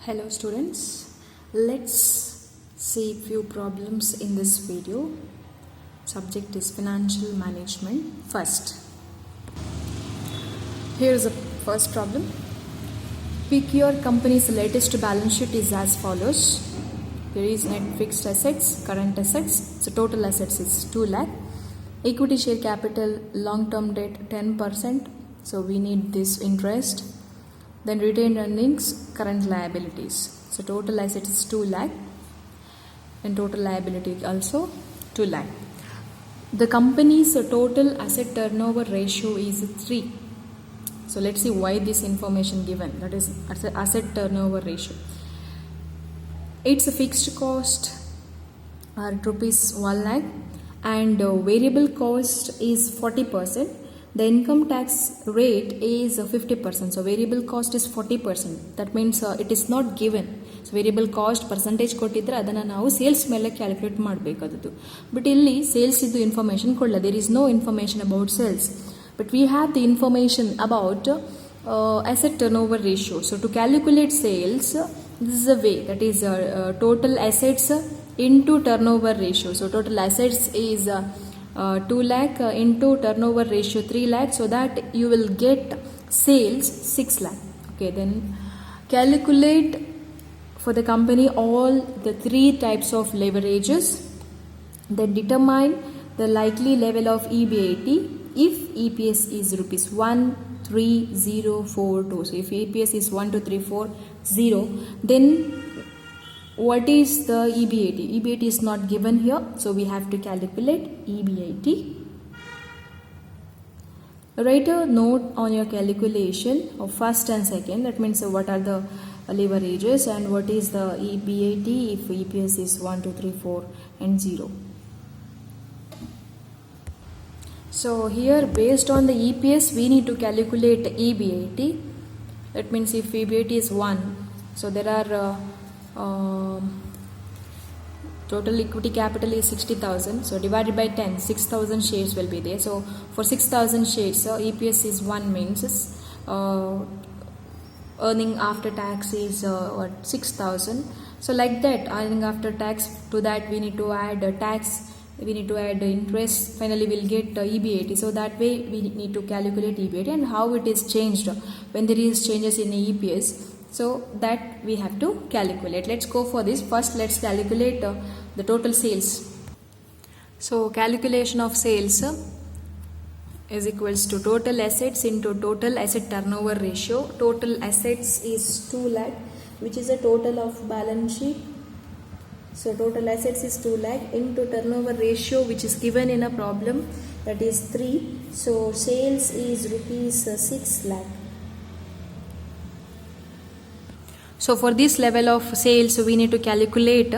Hello students, let's see few problems in this video. Subject is financial management. First, here is the first problem. Pick your company's latest balance sheet is as follows. There is net fixed assets, current assets, so total assets is 2 lakh. Equity share capital, long term debt 10%, so we need this interest. Then retained earnings, current liabilities. So total assets is 2 lakh and total liability also 2 lakh. The company's total asset turnover ratio is 3. So let's see why this information given, that is asset turnover ratio. It's a fixed cost rupees 1 lakh and variable cost is 40%. The income tax rate is 50%. So variable cost is 40%. That means it is not given. So variable cost percentage ಕೊಟ್ಟಿದ್ರೆ ಅದನ್ನ ನಾವು sales ಮೇಲೆ calculate ಮಾಡಬೇಕಾದದ್ದು. But ಇಲ್ಲಿ sales ಇದು information ಕೊಡಲ್ಲ. There is no information about sales. But we have the information about asset turnover ratio. So to calculate sales, this is a way, that is total assets into turnover ratio. So total assets is 2 lakh into turnover ratio 3 lakh, so that you will get sales 6 lakh. Okay, then calculate for the company all the 3 types of leverages. Then determine the likely level of EBIT if EPS is rupees 13042. So if EPS is 12340, then what is the EBIT? EBIT is not given here, so we have to calculate EBIT. Write a note on your calculation of first and second. That means what are the leverages and what is the EBIT if EPS is 1, 2, 3, 4 and 0. So here, based on the EPS, we need to calculate EBIT. That means if EBIT is 1, so there are total equity capital is 60,000, so divided by 10, 6,000 shares will be there. So for 6,000 shares, EPS is 1 means earning after tax is 6,000. So like that, earning after tax, to that we need to add tax, we need to add interest, finally we'll get EBIT. So that way we need to calculate EBIT and how it is changed when there is changes in EPS. So that we have to calculate. Let's go for this. First let's calculate the total sales. So calculation of sales is equals to total assets into total asset turnover ratio. Total assets is 2 lakh, which is a total of balance sheet. So total assets is 2 lakh into turnover ratio, which is given in a problem, that is 3. So sales is rupees 6 lakh. So for this level of sales, we need to calculate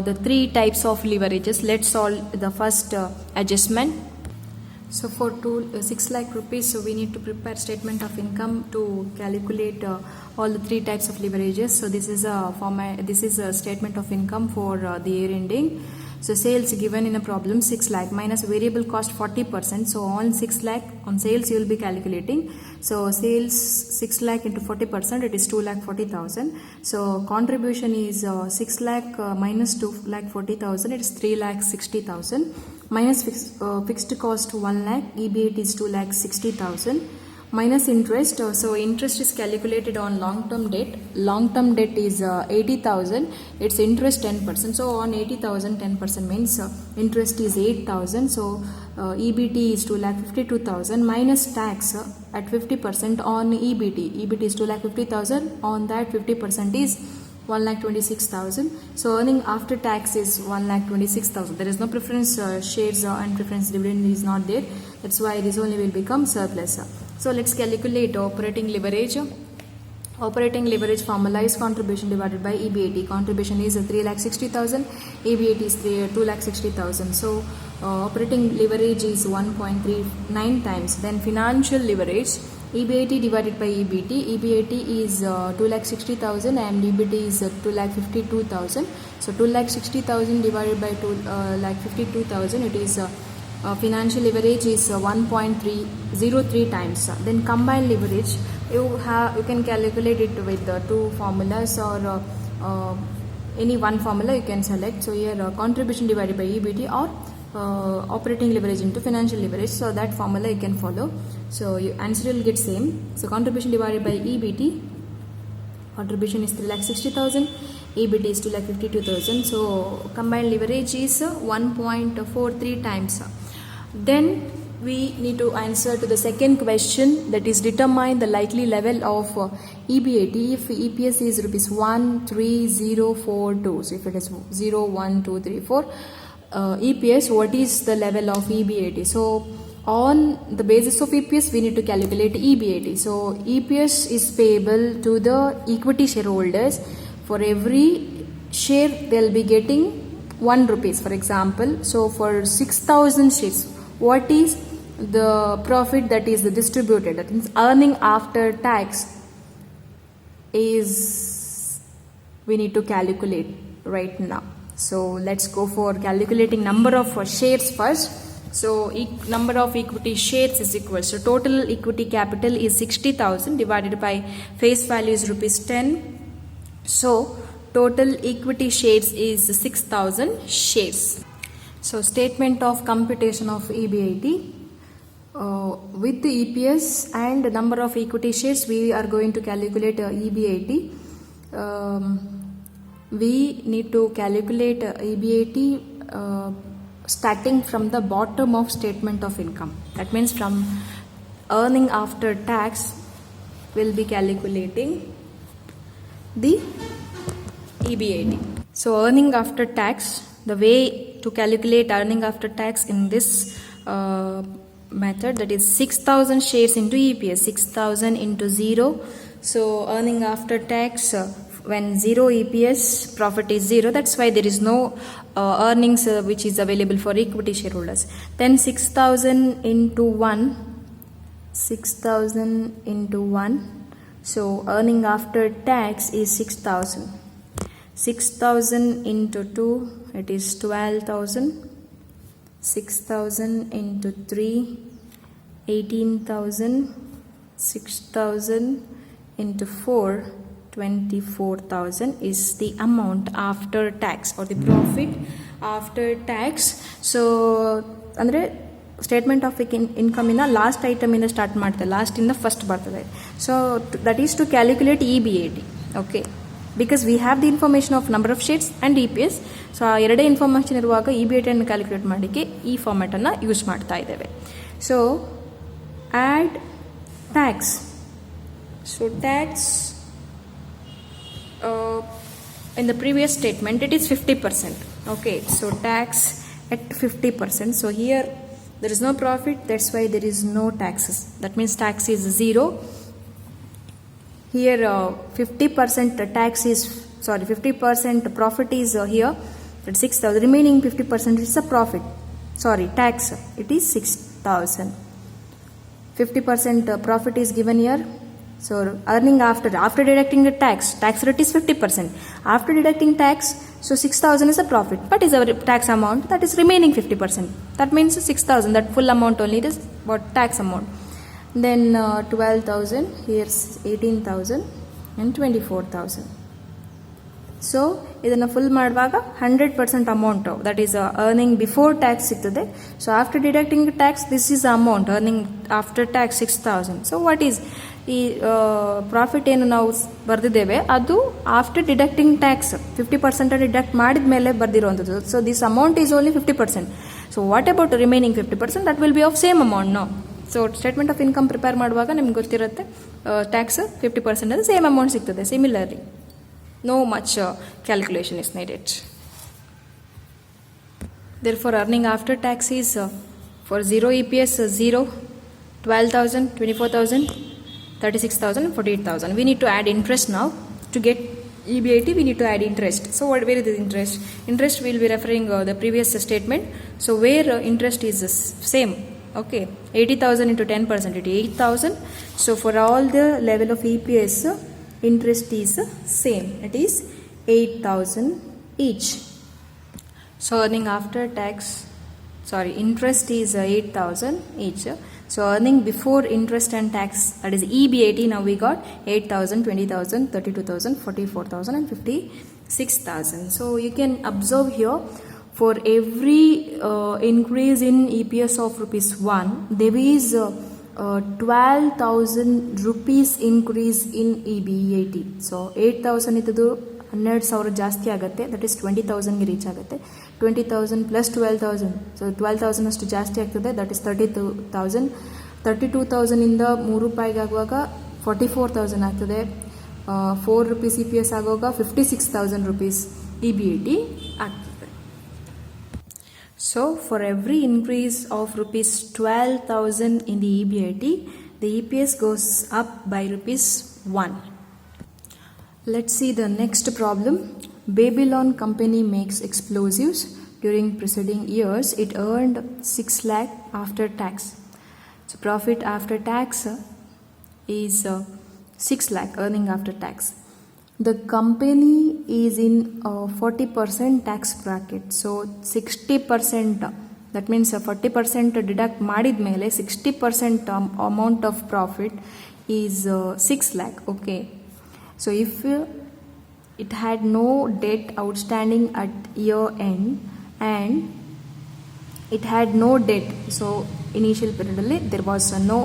the 3 types of leverages. Let's solve the first adjustment. So for 6 lakh rupees, so we need to prepare statement of income to calculate all the 3 types of leverages. So this is a statement of income for the year ending. So sales given in a problem 6 lakh minus variable cost 40%. So on 6 lakh on sales you will be calculating. So sales 6 lakh into 40%, it is 2 lakh 40,000. So contribution is 6 lakh minus 2 lakh 40,000, it is 3 lakh 60,000. Minus fixed cost 1 lakh, EBIT is 2 lakh 60,000. Minus interest, so interest is calculated on long term debt. Long term debt is 80,000, its interest 10%. So on 80,000, 10% means interest is 8,000. So EBT is 2 lakh 52,000 minus tax at 50% on EBT. EBT is 2 lakh 50,000, on that 50% is 1 lakh 26,000. So earning after tax is 1 lakh 26,000. There is no preference shares and preference dividend is not there. That's why this only will become surplus. So let's calculate operating leverage. Operating leverage formula is contribution divided by EBIT. Contribution is 3 lakh 60,000, EBIT is 2 lakh 60,000. So operating leverage is 1.39 times. Then financial leverage, EBIT divided by EBT. EBIT is 2 lakh 60,000 and EBIT is 2 lakh 52,000. So 2 lakh 60,000 divided by 2 lakh 52,000, it is financial leverage is 1.303 times. Then combined leverage, you can calculate it with two formulas or any one formula you can select. So here contribution divided by EBT or operating leverage into financial leverage. So that formula you can follow. So your answer will get same. So contribution divided by EBT. Contribution is 3,60,000. EBT is 2,52,000. So combined leverage is 1.43 times. Then we need to answer to the second question, that is determine the likely level of EBAT if EPS is rupees 13042. So if it is 0, 1, 2, 3, 4 EPS, what is the level of EBAT? So on the basis of EPS we need to calculate EBAT. So EPS is payable to the equity shareholders. For every share they will be getting 1 rupees, for example. So for 6,000 shares, what is the profit that is distributed? That means earning after tax is we need to calculate right now. So let's go for calculating number of shares first. So number of equity shares is equal. So total equity capital is 60,000 divided by face value is rupees 10. So total equity shares is 6,000 shares. So statement of computation of EBAT. With the EPS and number of equity shares we are going to calculate EBAT. We need to calculate EBAT starting from the bottom of statement of income. That means from earning after tax we'll be calculating the EBAT. So earning after tax, the way to calculate earning after tax in this method, that is 6,000 shares into EPS, 6,000 into 0. So earning after tax, when 0 EPS, profit is 0. That's why there is no earnings which is available for equity shareholders. Then 6,000 into 1, 6,000 into 1. So earning after tax is 6,000. 6,000 into 2, it is 12,000. 6,000 into 3, 18,000. 6,000 into 4, 24,000 is the amount after tax or the profit after tax. So andre statement of income in the last item in the start ಮಾಡ್ತೇವೆ, last in the first ಬರ್ತದೆ. So that is to calculate EBAT. Okay, because we have the information of number of shares and EPS. So ಆ ಎರಡೇ information ಇರುವಾಗ EBAT ಅನ್ನು calculate ಮಾಡಲಿಕ್ಕೆ ಈ ಫಾರ್ಮ್ಯಾಟನ್ನು use ಮಾಡ್ತಾ ಇದ್ದೇವೆ. So add tax. So tax in the previous statement it is 50%. Okay, so tax at 50%. So here there is no profit, that's why there is no taxes. That means tax is 0. Here 50% tax is 50% profit is here, that's 6,000. Remaining 50% is a profit, tax, it is 6,000. 50% profit is given here. So earning after deducting the tax rate is 50%. After deducting tax, so 6,000 is a profit. What is our tax amount? That is remaining 50%. That means 6,000. That full amount only is what tax amount. Then 12,000. Here's 18,000 and 24,000. So ಇದನ್ನು full ಮಾಡುವಾಗ 100% amount that is earning before tax ಸಿಗ್ತದೆ. So after deducting tax this is amount earning after tax 6,000. So what is ಈ profit ಏನು ನಾವು ಬರೆದಿದ್ದೇವೆ ಅದು after deducting tax 50% deduct ಮಾಡಿದ ಮೇಲೆ ಬರ್ದಿರುವಂಥದ್ದು. So this amount is only 50%. So what about remaining 50%? That will be of same amount. No, so statement of income prepare ಮಾಡುವಾಗ ನಿಮ್ಗೆ ಗೊತ್ತಿರುತ್ತೆ ಟ್ಯಾಕ್ಸ್ 50% ಅಂದರೆ ಸೇಮ್ ಅಮೌಂಟ್ ಸಿಗ್ತದೆ. Similarly no much calculation is needed. Therefore earning after tax is for 0 EPS 0, 12,000, 24,000, 36,000, 48,000. We need to add interest now. To get EBAT we need to add interest. So where is the interest? Interest we will be referring the previous statement. So where interest is same. Okay, 80,000 into 10% it is 8,000. So for all the level of EPS interest is same, it is 8,000 each. So earning after tax, interest is 8,000 each. So earning before interest and tax, that is EBIT, now we got 8,000, 20,000, 32,000, 44,000 and 56,000. So you can observe here, for every increase in EPS of rupees 1, there is 12,000 rupees increase in EBIT. So 8,000 ಇದ್ದು 12,000 ಜಾಸ್ತಿ ಆಗುತ್ತೆ, that is 20,000ಗೆ reach ಆಗುತ್ತೆ. 20,000 plus 12,000, so 12,000 ಅಷ್ಟು ಜಾಸ್ತಿ ಆಗ್ತದೆ, that is 32,000. 32,000 ಇಂದ 3 ರೂಪಾಯಿಗೆ ಆಗುವಾಗ 44,000 ಆಗ್ತದೆ. 4 rupees EPS ಆಗುವಾಗ 56,000 rupees EBIT ಆಗ್ತದೆ. So for every increase of rupees 12,000 in the EBIT, the EPS goes up by rupees 1. Let's see the next problem. Babylon company makes explosives. During preceding years, it earned 6 lakh after tax. So profit after tax is 6 lakh earning after tax. The company is in 40% tax bracket. So 60%, that means 40% deduct ಮಾಡಿದ್ಮೇಲೆ 60% amount of profit is 6 lakh. Okay. So if it had no debt outstanding at year end and it had no debt, so initial period there was no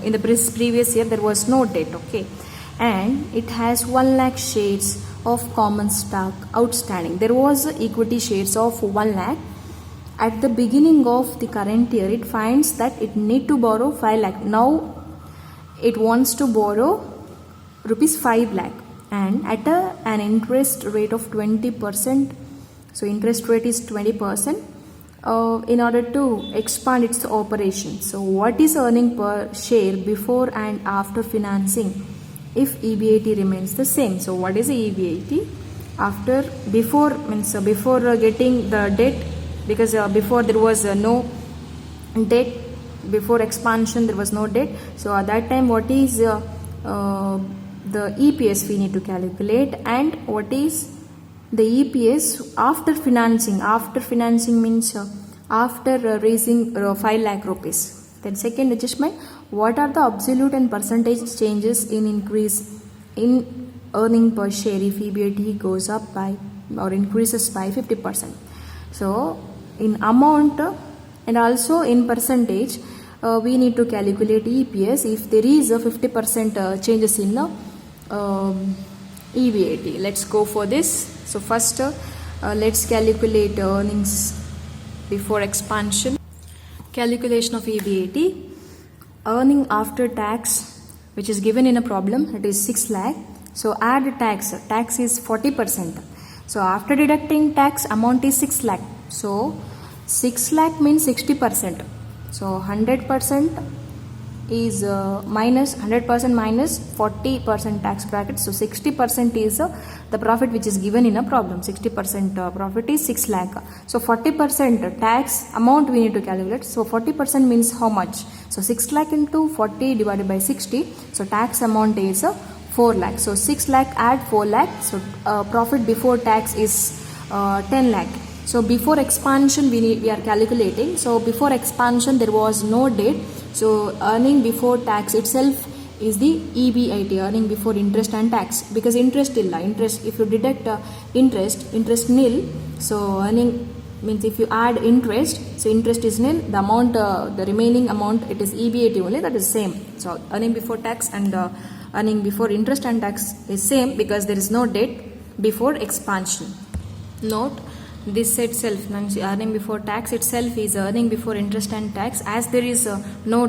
in the previous year there was no debt. Okay. And it has 1 lakh shares of common stock outstanding. There was equity shares of 1 lakh. At the beginning of the current year, it finds that it need to borrow 5 lakh. Now it wants to borrow rupees 5 lakh and at an interest rate of 20%. So interest rate is 20% in order to expand its operation. So what is earning per share before and after financing if EBIT remains the same? So what is the EBIT after, before means before getting the debt, because before there was no debt, before expansion there was no debt. So at that time what is the EPS we need to calculate, and what is the EPS after financing? After financing means after raising 5 lakh rupees. Then second adjustment, what are the absolute and percentage changes in increase in earning per share if EBIT goes up by or increases by 50%? So in amount and also in percentage we need to calculate EPS if there is a 50% changes in the EBIT. Let's go for this. So first let's calculate earnings before expansion. Calculation of EBIT. Earning after tax, which is given in a problem, it is 6 lakh. So add tax. Tax is 40%. So after deducting tax, amount is 6 lakh. So 6 lakh means 60%. So 100% is minus 100% minus 40% tax bracket. So 60% is the profit which is given in a problem. 60% profit is 6 lakh. So 40% tax amount we need to calculate. So 40% means how much? So 6 lakh into 40 divided by 60. So tax amount is 4 lakh. So 6 lakh add 4 lakh. So profit before tax is 10 lakh. So before expansion we are calculating. So before expansion there was no debt. So earning before tax itself is the EBIT, earning before interest and tax, because interest illa. Interest, if you deduct interest nil. So earning means if you add interest, so interest is nil. The amount, the remaining amount, it is EBIT only. That is same. So earning before tax and earning before interest and tax is same because there is no debt before expansion. Note, this itself means earning before tax itself is earning before interest and tax, as there is no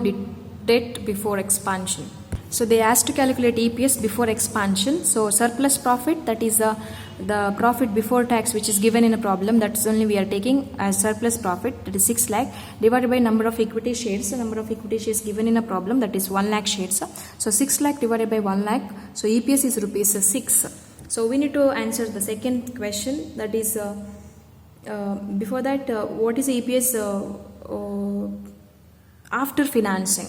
debt before expansion. So they asked to calculate EPS before expansion. So surplus profit, that is the profit before tax which is given in a problem, that's only we are taking as surplus profit, that is 6 lakh, divided by number of equity shares. The number of equity shares given in a problem, that is 1 lakh shares. So 6 lakh divided by 1 lakh, so EPS is rupees 6. So we need to answer the second question, that is before that what is the EPS after financing,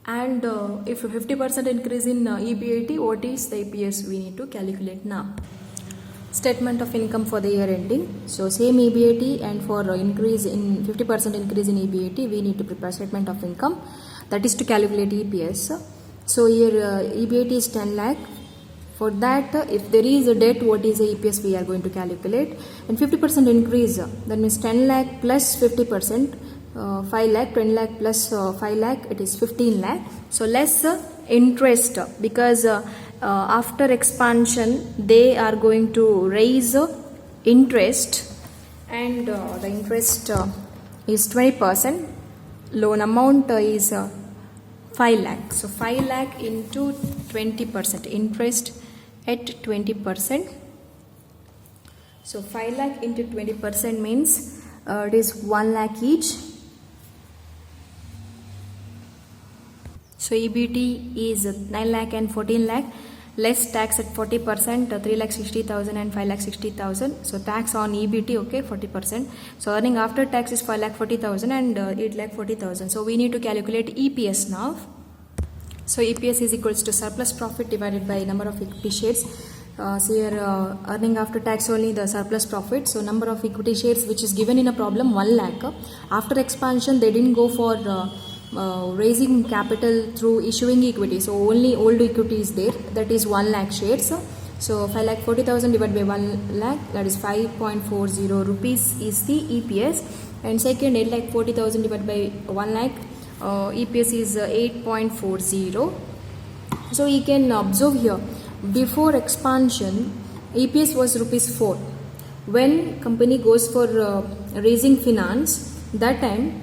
and if 50% increase in EBIT, what is the EPS we need to calculate now. Statement of income for the year ending. So same EBAT, and for increase in 50% increase in EBAT, we need to prepare statement of income, that is to calculate EPS. So here EBAT is 10 lakh. For that, if there is a debt, what is the EPS we are going to calculate? And 50% increase, that means 10 lakh plus 50%, 5 lakh, 10 lakh plus 5 lakh, it is 15 lakh. So less interest, because after expansion they are going to raise interest, and the interest is 20%. Loan amount is 5 lakh. So 5 lakh into 20%, interest at 20%. So 5 lakh into 20% means it is 1 lakh each. So EBT is 9 lakh and 14 lakh, less tax at 40%, 3 lakh 60,000 and 5 lakh 60,000. So tax on EBT, okay, 40%. So earning after tax is 5 lakh 40,000 and 8 lakh 40,000. So we need to calculate EPS now. So EPS is equals to surplus profit divided by number of equity shares. So here earning after tax only the surplus profit. So number of equity shares which is given in a problem 1 lakh. After expansion they didn't go for raising capital through issuing equity. So only old equity is there, that is 1 lakh shares. So 5 lakh 40,000 divided by 1 lakh, that is 5.40 rupees is the EPS. And second 8 lakh 40,000 divided by 1 lakh, EPS is 8.40. So you can observe here, before expansion EPS was rupees 4. When company goes for raising finance, that time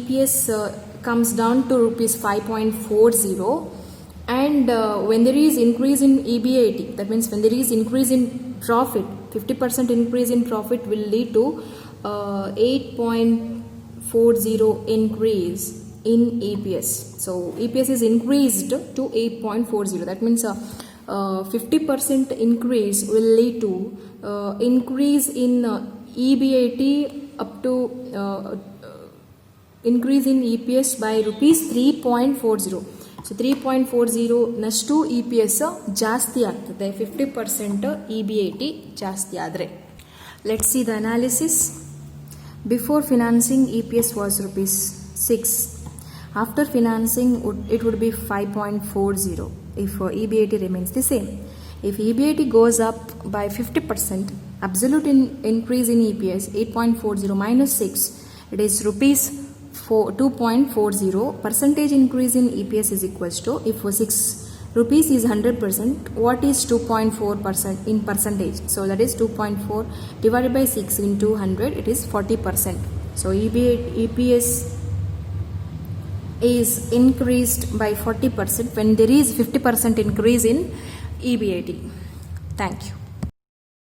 EPS comes down to rupees 5.40, and when there is increase in EBAT, that means when there is increase in profit, 50% increase in profit will lead to 8.40 increase in EPS. So EPS is increased to 8.40. That means 50% increase will lead to increase in EBAT up to increase in EPS by rupees 3.40. So 3.40 ನಷ್ಟು EPS ಜಾಸ್ತಿ ಆಗ್ತದೆ 50% EBAT ಜಾಸ್ತಿ ಆದರೆ. Let's see the analysis. Before financing EPS was rupees 6. After financing it would be 5.40 if EBAT remains the same. If EBAT goes up by 50%, absolute increase in EPS 8.40 minus 6, it is rupees 2.40. Percentage increase in EPS is equals to, if 6 rupees is 100%, what is 2.4% in percentage? So that is 2.4 divided by 6 into 100, it is 40%. So EPS is increased by 40% when there is 50% increase in EBAT. Thank you.